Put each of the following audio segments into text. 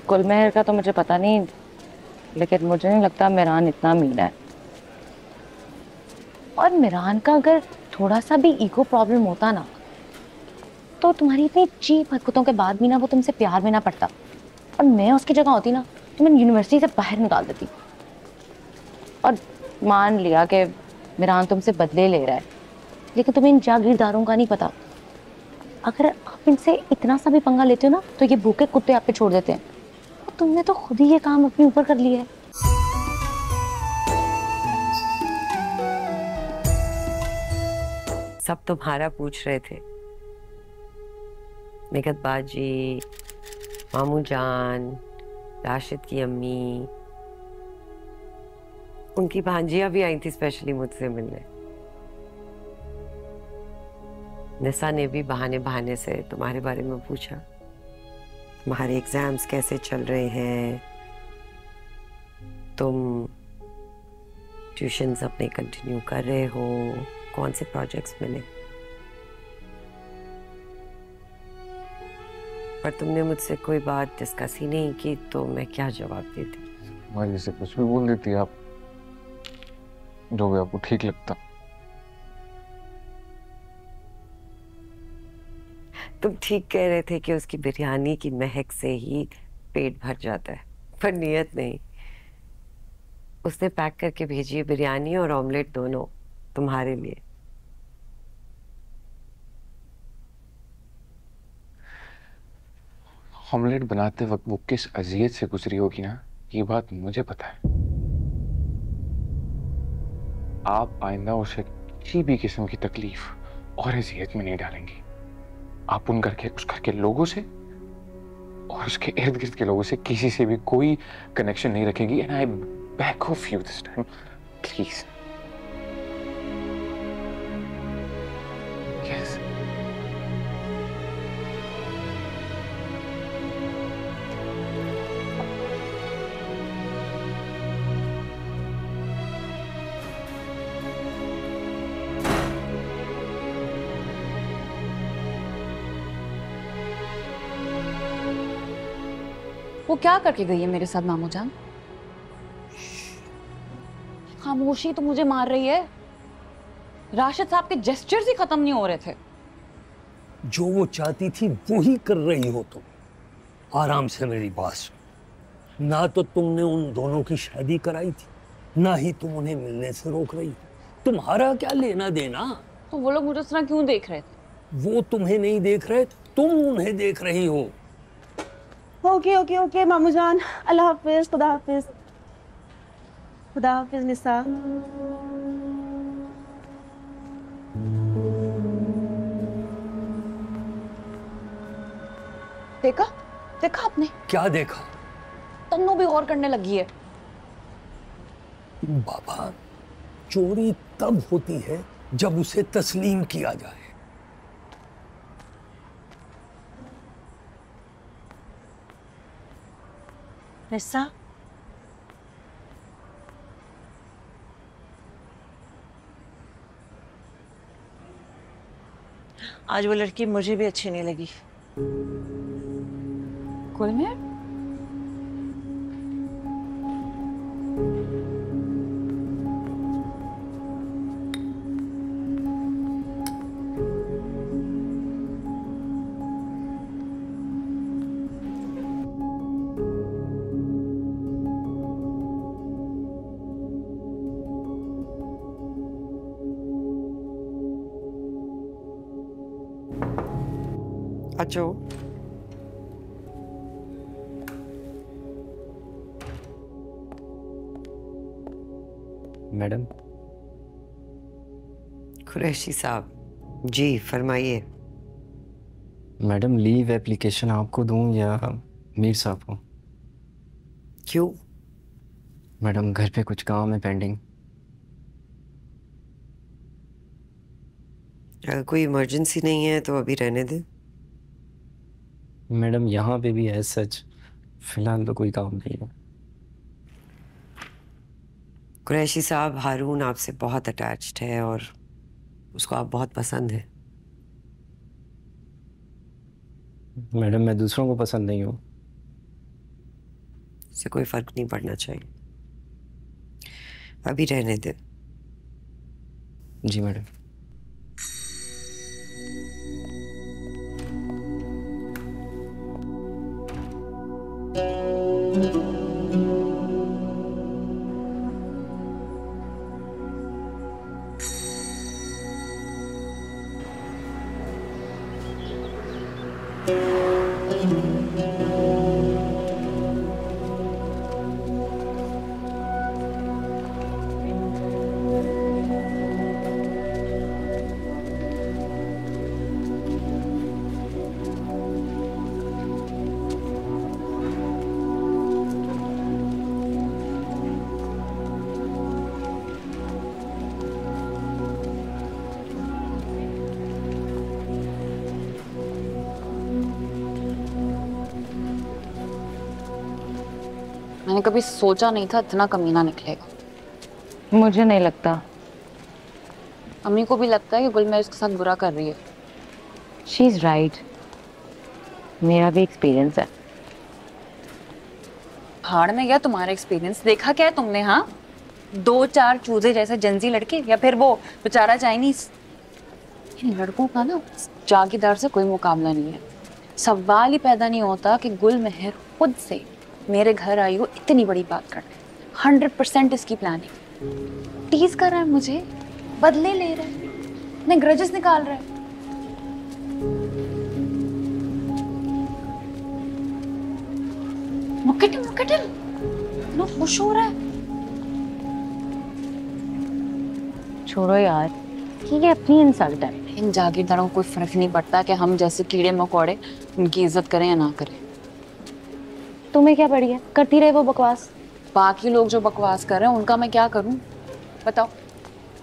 गुलमेहर का तो मुझे पता नहीं, लेकिन मुझे नहीं लगता मिरान इतना मीना है। और मिरान का अगर थोड़ा सा भी ईगो प्रॉब्लम होता ना, तो तुम्हारी इतनी चीप हरकतों के बाद भी ना वो तुमसे प्यार में ना पड़ता। और मैं उसकी जगह होती ना, तो मैं यूनिवर्सिटी से बाहर निकाल देती। और मान लिया कि मिरान तुमसे बदले ले रहा है, लेकिन तुम्हें इन जागीरदारों का नहीं पता। अगर आप इनसे इतना सा भी पंगा लेते हो ना, तो ये भूखे कुत्ते आप पे छोड़ देते हैं। और तुमने तो खुद ही ये काम अपने ऊपर कर लिया है। सब तुम्हारा पूछ रहे थे। निगत बाजी, मामू जान, राशिद की अम्मी, उनकी भांजियां भी आई थी स्पेशली मुझसे मिलने। निशा ने भी बहाने बहाने से तुम्हारे बारे में पूछा। तुम्हारे एग्जाम्स कैसे चल रहे हैं, तुम ट्यूशन्स अपने कंटिन्यू कर रहे हो, कौन से प्रोजेक्ट्स मिले। पर तुमने मुझसे कोई बात डिस्कस ही नहीं की, तो मैं क्या जवाब देती। हमारी से कुछ भी बोल देती आप, जो भी आपको ठीक लगता। तुम ठीक कह रहे थे कि उसकी बिरयानी की महक से ही पेट भर जाता है, पर नियत नहीं। उसने पैक करके भेजी है बिरयानी और ऑमलेट, दोनों तुम्हारे लिए। ऑमलेट बनाते वक्त वो किस अजियत से गुजरी होगी ना, ये बात मुझे पता है। आप आइंदा उसे किसी भी किस्म की तकलीफ और अजियत में नहीं डालेंगी। आप उस घर के लोगों से और उसके इर्द गिर्द के लोगों से किसी से भी कोई कनेक्शन नहीं रखेंगी। And I back of you this time, please. Yes. वो क्या करके गई है मेरे साथ मामू जान? खामोशी तो मुझे मार रही है। राशिद साहब के जेस्चर्स ही खत्म नहीं हो रहे थे। जो वो चाहती थी वो ही कर रही हो तुम। आराम से मेरी बात सुन। ना तो तुमने उन दोनों की शादी कराई थी, ना ही तुम उन्हें मिलने से रोक रही हो। तुम्हारा क्या लेना देना? तो वो लोग मुझे उस तरह क्यों देख रहे थे? वो तुम्हें नहीं देख रहे, तुम उन्हें देख रही हो। ओके ओके ओके मामू जान, अल्लाह हाफिज, खुदा हाफिज। खुदा हाफिज निसा। देखा देखा आपने? क्या देखा? तन्नू भी गौर करने लगी है। बाबा, चोरी तब होती है जब उसे तस्लीम किया जाए। निसा, आज वो लड़की मुझे भी अच्छी नहीं लगी। गुलमेहर? अचो, मैडम। कुरैशी साहब जी, फरमाइए। मैडम, लीव एप्लीकेशन आपको दूं या मीर साहब को? क्यों? मैडम, घर पे कुछ काम है पेंडिंग। अगर कोई इमरजेंसी नहीं है तो अभी रहने दें। मैडम, यहाँ पे भी एज सच फिलहाल तो कोई काम नहीं है। कुरैशी साहब, हारून आपसे बहुत अटैच्ड है और उसको आप बहुत पसंद है। मैडम, मैं दूसरों को पसंद नहीं हूँ। इससे कोई फर्क नहीं पड़ना चाहिए। अभी रहने दे। जी मैडम। मैंने कभी सोचा नहीं था इतना कमीना निकलेगा। मुझे नहीं लगता। अम्मी को भी लगता है कि गुलमहर उसके साथ बुरा कर रही है। She is right. मेरा भी एक्सपीरियंस है। भाड़ में गया तुम्हारा एक्सपीरियंस। देखा क्या है तुमने? हाँ, 2-4 चूजे जैसे जंजी लड़के, या फिर वो बेचारा चाइनीज। इन लड़कों का ना जागीरदार से कोई मुकाबला नहीं है। सवाल ही पैदा नहीं होता कि गुलमहर खुद से मेरे घर आई हो इतनी बड़ी बात करने। 100% इसकी प्लानिंग। टीज कर रहा है मुझे, बदले ले रहा है, अपने ग्रजेस निकाल रहा है। Look at him. इतना खुश हो रहा है। छोड़ो यार, ये अपनी इंसल्ट है। इन जागीरदारों को कोई फर्क नहीं पड़ता कि हम जैसे कीड़े मकोड़े उनकी इज्जत करें या ना करें। तुम्हें क्या पड़ी है? करती रहे वो बकवास। बाकी लोग जो बकवास कर रहे हैं उनका मैं क्या करूं बताओ?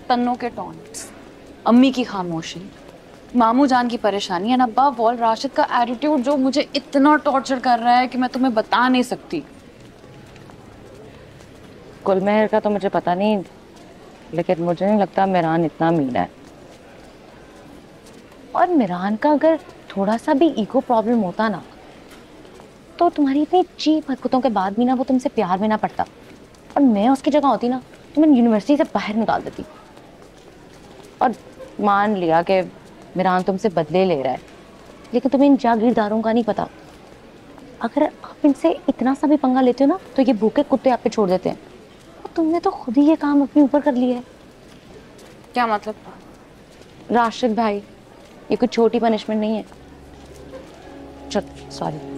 तन्नों के टॉन्ट्स, अम्मी की खामोशी, मामू जान की परेशानी, एंड अब्बा वॉल राशिद का एटीट्यूड जो मुझे इतना टॉर्चर कर रहा है कि मैं तुम्हें बता नहीं सकती। गुलमहर का तो मुझे पता नहीं, लेकिन मुझे नहीं लगता मिरान इतना अमीर है। और मिरान का अगर थोड़ा सा भी ईगो प्रॉब्लम होता ना, तो तुम्हारी इतनी चीप हरकतों के बाद भी ना वो तुमसे प्यार में ना पड़ता। और मैं उसकी जगह होती ना तो मैं यूनिवर्सिटी से बाहर निकाल देती। और मान लिया कि मिरान तुमसे बदले ले रहा है, लेकिन तुम्हें इन जागीरदारों का नहीं पता। अगर आप इनसे इतना सा भी पंगा लेते हो ना, तो ये भूखे कुत्ते आप पे छोड़ देते हैं। और तुमने तो खुद ही ये काम अपने ऊपर कर लिया है। क्या मतलब? राशिद भाई, ये कोई छोटी पनिशमेंट नहीं है। चल सॉरी।